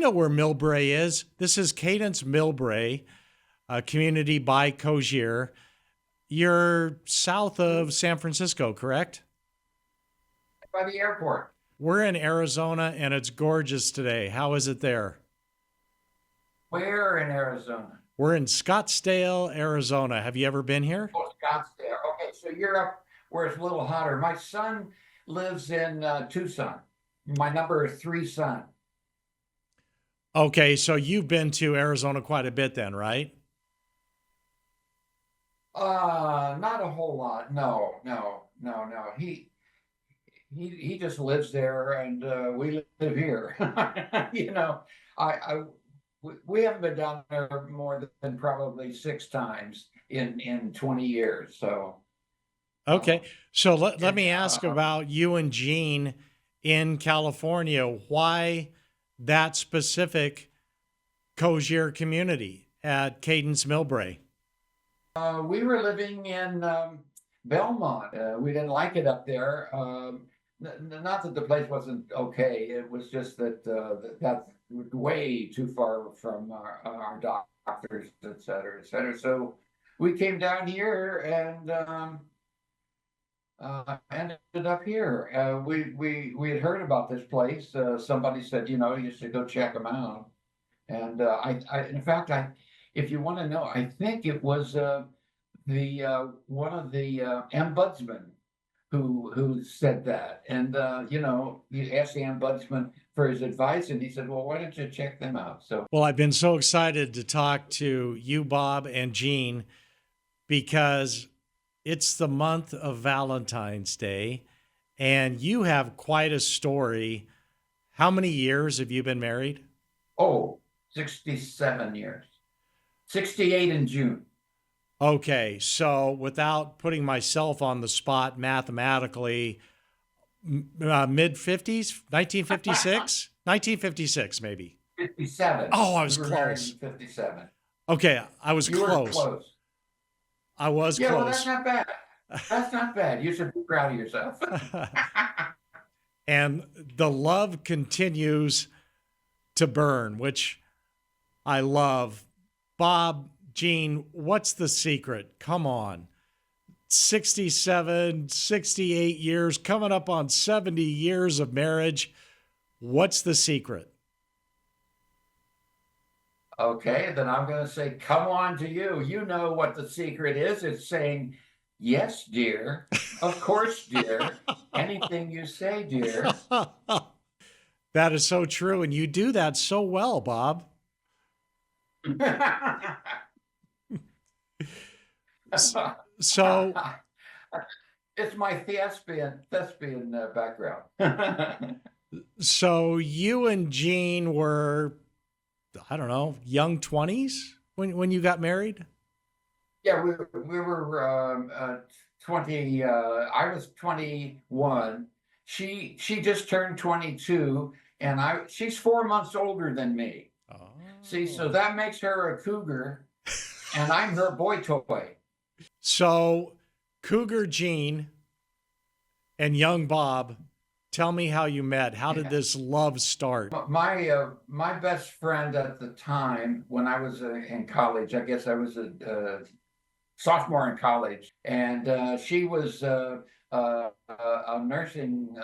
know where Millbrae is. This is Cadence Millbrae, a community by Cogir. You're south of San Francisco, correct? By the airport. We're in Arizona and it's gorgeous today. How is it there? Where in Arizona? We're in Scottsdale, Arizona. Have you ever been here? Oh, Scottsdale. Okay, so you're up where it's a little hotter. My son lives in Tucson. My number 3 son. Okay, so you've been to Arizona quite a bit then, right? Not a whole lot. No. He just lives there, and we live here. You know, I we haven't been down there more than probably 6 times in 20 years. So, Okay, uh, so let it's me ask about you and Gene in California. Why that specific Cogir community at Cadence Millbrae? we were living in Belmont. We didn't like it up there. Not that the place wasn't okay. It was just that that's way too far from our doctors, et cetera, et cetera. So we came down here and ended up here. We had heard about this place. Somebody said, you should go check them out. And in fact, if you want to know, I think it was the one of the ombudsman who said that. And you asked the ombudsman for his advice, and he said, "Well, why don't you check them out?" So, Well, I've been so excited to talk to you, Bob, and Gene because it's the month of Valentine's Day, and you have quite a story. How many years have you been married? oh, 67 years, 68 in June. Okay, so without putting myself on the spot mathematically, mid 50s, 1956? 1956, maybe. 57. Oh, I We was were married close. in 57. Okay, I was You were close. close. I was Yeah, well, that's close. not bad. That's not bad. You should be proud of yourself. And the love continues to burn, which I love. Bob, Gene, what's the secret? Come on. 67, 68 years, coming up on 70 years of marriage. What's the secret? Okay, then I'm going to say, come on to you. You know what the secret is. It's saying, yes, dear. Of course, dear. Anything you say, dear. That is so true. And you do that so well, Bob. So, It's my thespian background. so you and Gene were, I don't know, young 20s when you got married? Yeah, we were 20. I was 21. She just turned 22, and she's 4 months older than me. See, so Oh. that makes her a cougar, and I'm her boy toy. So, Cougar Gene and young Bob, tell me how you met. How did Yeah. this love start? My best friend at the time when I was in college, I guess I was a sophomore in college, and she was a nursing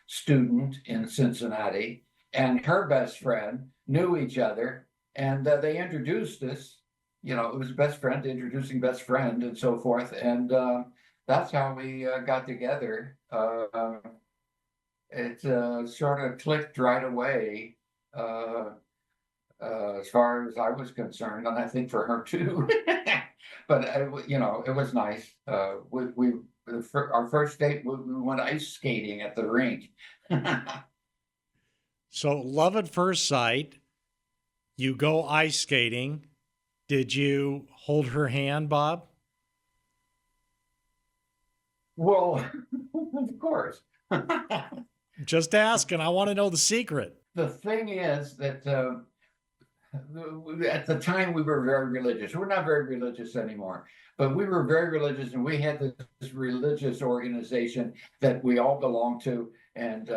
student in Cincinnati, and her best friend knew each other, and they introduced us. It was best friend introducing best friend, and so forth, and that's how we got together. It sort of clicked right away. Uh, as far as I was concerned, and I think for her too. But it was nice. Our first date, we went ice skating at the rink. So, love at first sight, you go ice skating. Did you hold her hand, Bob? Well, of course. Just asking. I want to know the secret. The thing is that at the time we were very religious. We're not very religious anymore, but we were very religious, and we had this religious organization that we all belonged to, and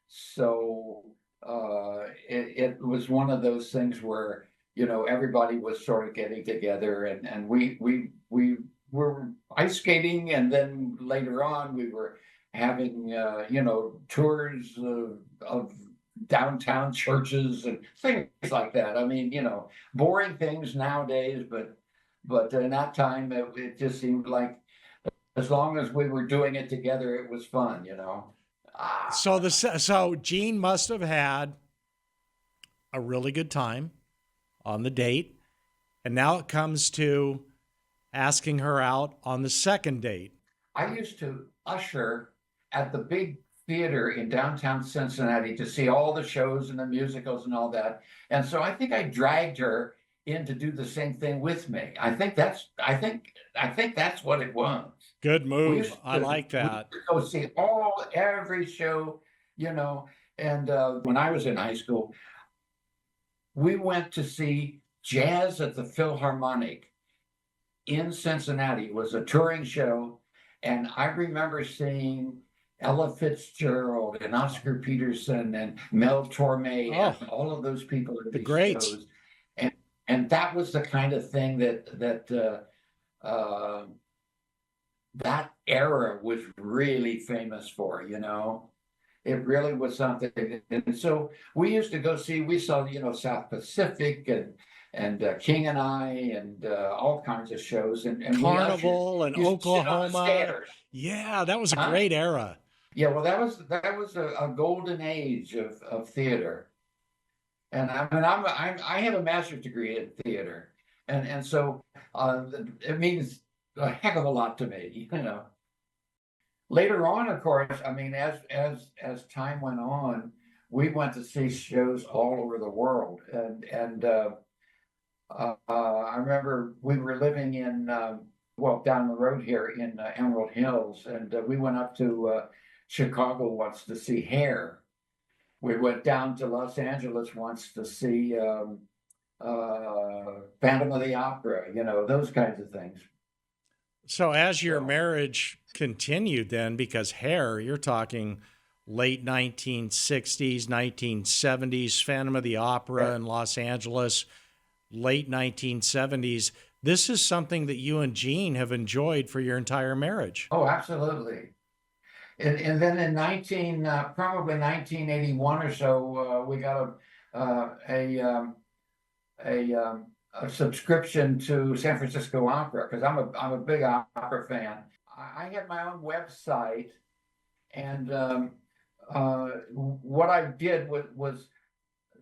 so it was one of those things where, everybody was sort of getting together, and we were ice skating, and then later on we were having, tours of downtown churches and things like that. I mean, boring things nowadays, but in that time it just seemed like as long as we were doing it together, it was fun. Ah, So Gene must have had a really good time on the date, and now it comes to asking her out on the second date. I used to usher at the big theater in downtown Cincinnati to see all the shows and the musicals and all that. And so I think I dragged her in to do the same thing with me. I think that's what it was. Good We move. used I to like we used that. to go see every show, you know. And when I was in high school, we went to see Jazz at the Philharmonic in Cincinnati. It was a touring show, and I remember seeing Ella Fitzgerald and Oscar Peterson and Mel Torme Oh, and all of those people at the these greats. shows, and that was the kind of thing uh, that era was really famous for. It really was something. And so we used to go see, we saw, South Pacific and King and I and all kinds of shows. And we ushered, Carnival and used to sit on the Oklahoma. stairs. Yeah, that was a Huh? great era. Yeah, well, that was a golden age of theater. And I mean, I have a master's degree in theater. And so it means a heck of a lot to me. Later on, of course, I mean, as time went on, we went to see shows all over the world, and I remember we were living in well, down the road here in Emerald Hills, and we went up to Chicago once to see Hair. We went down to Los Angeles once to see Phantom of the Opera, those kinds of things. So as your So. marriage continued then, because Hair, you're talking late 1960s, 1970s, Phantom of the Opera Right. in Los Angeles, late 1970s. This is something that you and Gene have enjoyed for your entire marriage. Oh, absolutely. And then in probably 1981 or so, we got a subscription to San Francisco Opera because I'm a big opera fan. I had my own website, and what I did was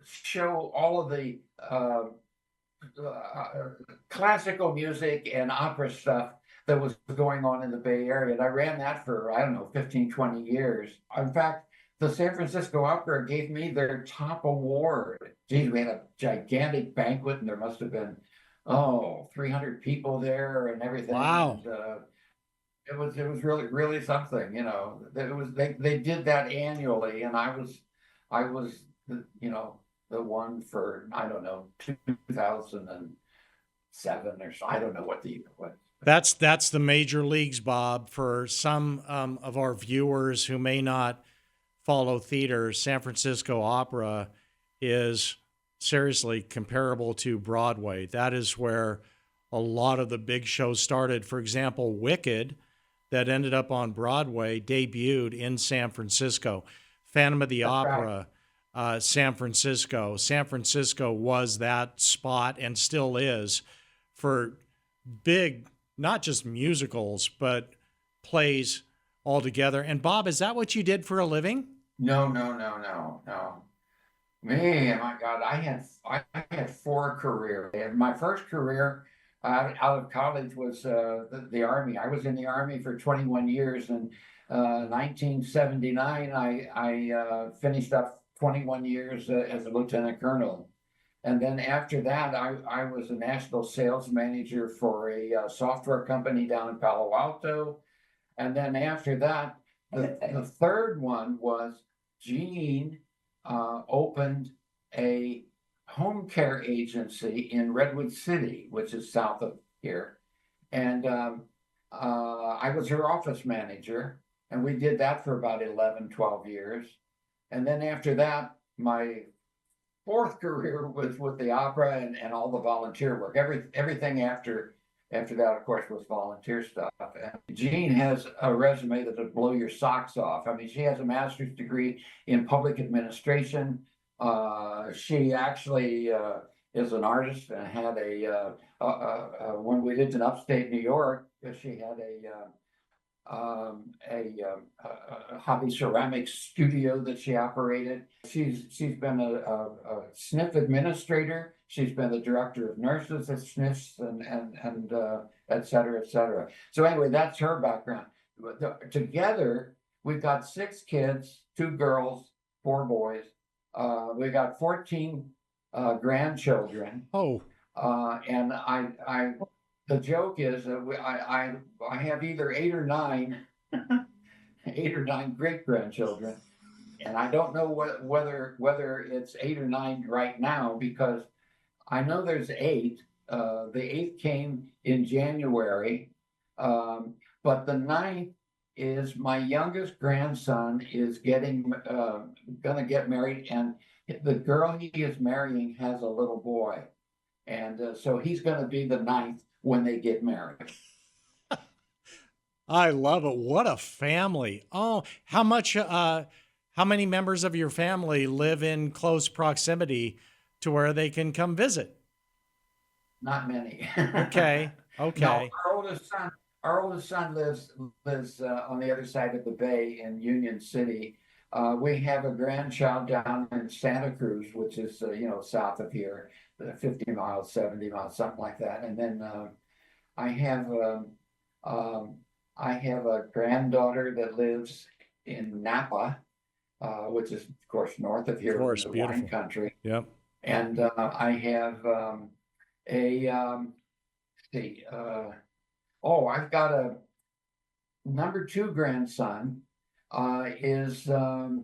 show all of the classical music and opera stuff that was going on in the Bay Area. And I ran that for, I don't know, 15, 20 years. In fact, the San Francisco Opera gave me their top award. Geez, we had a gigantic banquet, and there must have been, 300 people there and everything. Wow. And it was really, really something, they did that annually, and I was the one for, I don't know, 2007 or so. I don't know what the year was. That's the major leagues, Bob. For some of our viewers who may not follow theater, San Francisco Opera is seriously comparable to Broadway. That is where a lot of the big shows started. For example, Wicked, that ended up on Broadway, debuted in San Francisco. Phantom of the That's right. Opera, San Francisco. San Francisco was that spot and still is for big, not just musicals, but plays altogether. And Bob, is that what you did for a living? No, no, no, no, no. Me, my God, I had four careers. And my first career out of college was the Army. I was in the Army for 21 years. And 1979, I finished up 21 years as a lieutenant colonel. And then after that, I was a national sales manager for a software company down in Palo Alto. And then after that, the third one was Gene opened a home care agency in Redwood City, which is south of here. And I was her office manager, and we did that for about 11, 12 years. And then after that, my fourth career was with the opera and all the volunteer work. Everything after that, of course, was volunteer stuff. And Jean has a resume that would blow your socks off. I mean, she has a master's degree in public administration. She actually is an artist and had when we lived in upstate New York, she had a hobby ceramics studio that she operated. She's been a SNF administrator. She's been the director of nurses at SNFs and et cetera, et cetera. So anyway, that's her background. Together, we've got 6 kids, 2 girls, 4 boys. We got 14 grandchildren. Oh, And the joke is that I have either 8 or 9, 8 or 9 great grandchildren, and I don't know whether it's 8 or 9 right now, because I know there's 8. The 8th came in January, but the 9th is my youngest grandson is gonna get married, and the girl he is marrying has a little boy, and so he's gonna be the 9th when they get married. I love it. What a family. Oh, how many members of your family live in close proximity to where they can come visit? Not many. Okay. No, Okay. our oldest son lives on the other side of the bay in Union City. We have a grandchild down in Santa Cruz, which is south of here, 50 miles, 70 miles, something like that. And then I have a granddaughter that lives in Napa, which is of course north of here, Of course, in the beautiful. wine country. Yep. And I have I've got a number 2 grandson. He's a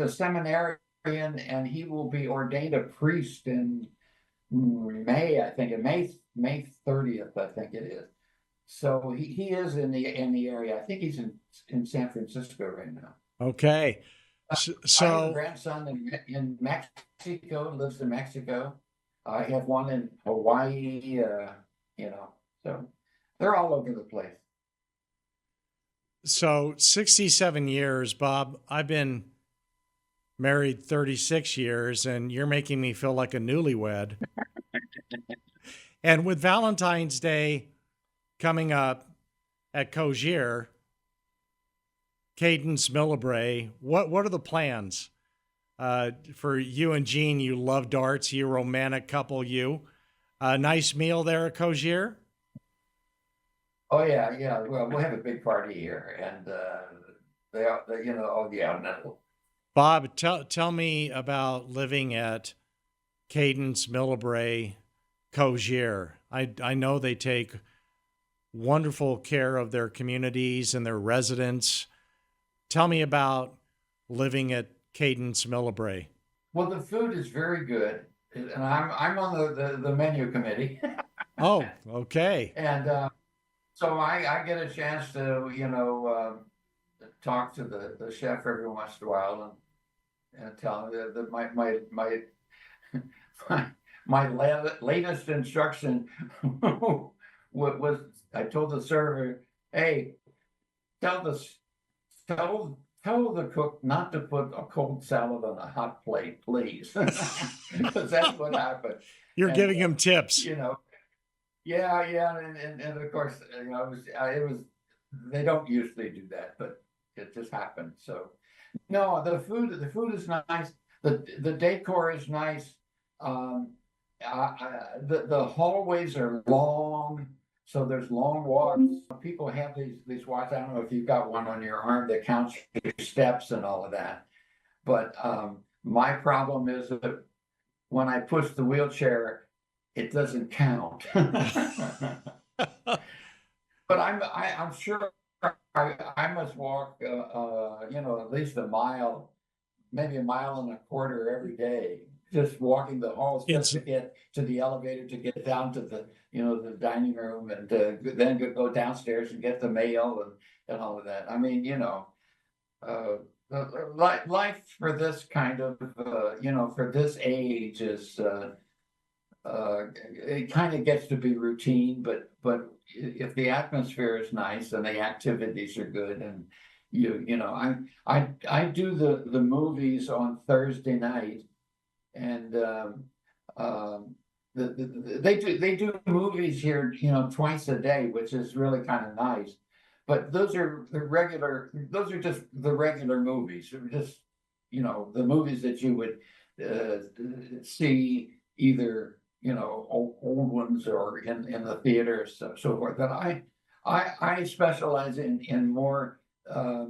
seminarian, and he will be ordained a priest in May, I think, May 30th, I think it is. So he is in the area. I think he's in San Francisco right now. Okay. I have a So, grandson in Mexico, lives in Mexico. I have one in Hawaii, so they're all over the place. so 67 years, Bob. I've been married 36 years, and you're making me feel like a newlywed. And with Valentine's Day coming up at Cogir, Cadence Millbrae, what are the plans for you and Jean? You love darts, you romantic couple, you. Nice meal there at Cogir? Oh yeah. Well, we'll have a big party here, and oh yeah, no. Bob, tell me about living at Cadence Millbrae Cogir. I know they take wonderful care of their communities and their residents. Tell me about living at Cadence Millbrae. Well, the food is very good, and I'm on the menu committee. Oh, okay. And so I get a chance to talk to the chef every once in a while, and tell him that my latest instruction was, I told the server, hey, tell the cook not to put a cold salad on a hot plate, please. Because that's what happened. You're And, giving him tips. Yeah, and of course, it was, they don't usually do that, but it just happened. So no, the food is nice. The decor is nice. The hallways are long, so there's long walks. People have these walks. I don't know if you've got one on your arm that counts your steps and all of that. But my problem is that when I push the wheelchair, it doesn't count. But I'm sure I must walk at least a mile, maybe a mile and a quarter every day, just walking the halls just to get to the elevator, to get down to the dining room, and then go downstairs and get the mail and all of that. I mean, life for this kind of, for this age is, it kind of gets to be routine, but if the atmosphere is nice and the activities are good, and I do the movies on Thursday night, and they do movies here, twice a day, which is really kind of nice. But those are just the regular movies. They're just, the movies that you would see either, old ones or in the theaters, so forth. But I specialize in more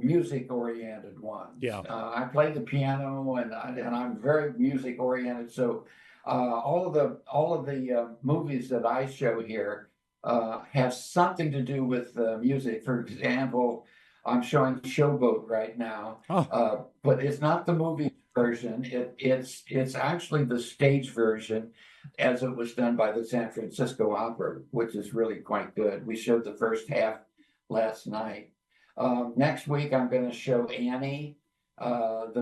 music oriented ones. Yeah. I play the piano, and I'm very music oriented. So all of the movies that I show here have something to do with music. For example, I'm showing Showboat right now, but it's not the movie version. It's actually the stage version, as it was done by the San Francisco Opera, which is really quite good. We showed the first half last night. Next week I'm going to show Annie, and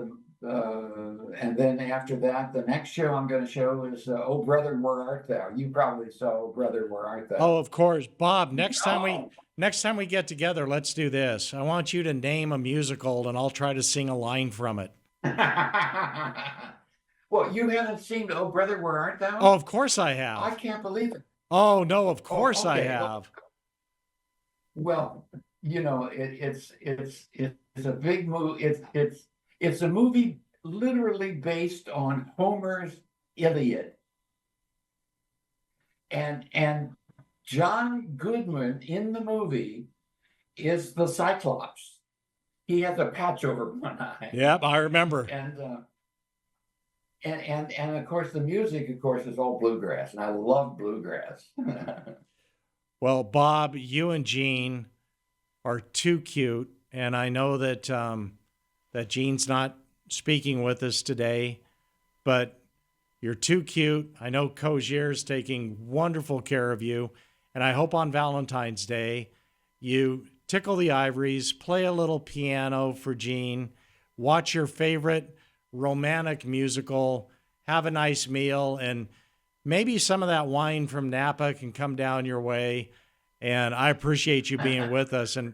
then after that, the next show I'm going to show is "Oh Brother, Where Art Thou?" You probably saw "Oh Brother, Where Art Thou?" Oh, of course, Bob. Next time we get together, let's do this. I want you to name a musical, and I'll try to sing a line from it. Well, you haven't seen "Oh Brother, Where Art Thou?" Oh, of course I have. I can't believe it. Oh no, of course I okay. have. Well, it's a big movie. It's a movie literally based on Homer's Iliad. And John Goodman in the movie is the Cyclops. He has a patch over one eye. Yep, I remember. And of course the music, of course, is all bluegrass, and I love bluegrass. Well, Bob, you and Jean are too cute, and I know that that Jean's not speaking with us today, but you're too cute. I know Cogir's taking wonderful care of you, and I hope on Valentine's Day you tickle the ivories, play a little piano for Jean, watch your favorite romantic musical, have a nice meal, and maybe some of that wine from Napa can come down your way. And I appreciate you being with us. And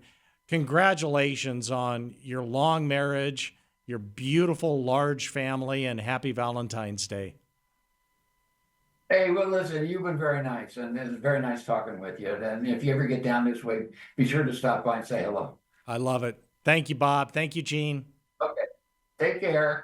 congratulations on your long marriage, your beautiful large family, and happy Valentine's Day. Hey, well, listen, you've been very nice, and it's very nice talking with you. And if you ever get down this way, be sure to stop by and say hello. I love it. Thank you, Bob. Thank you, Jean. Okay. Take care.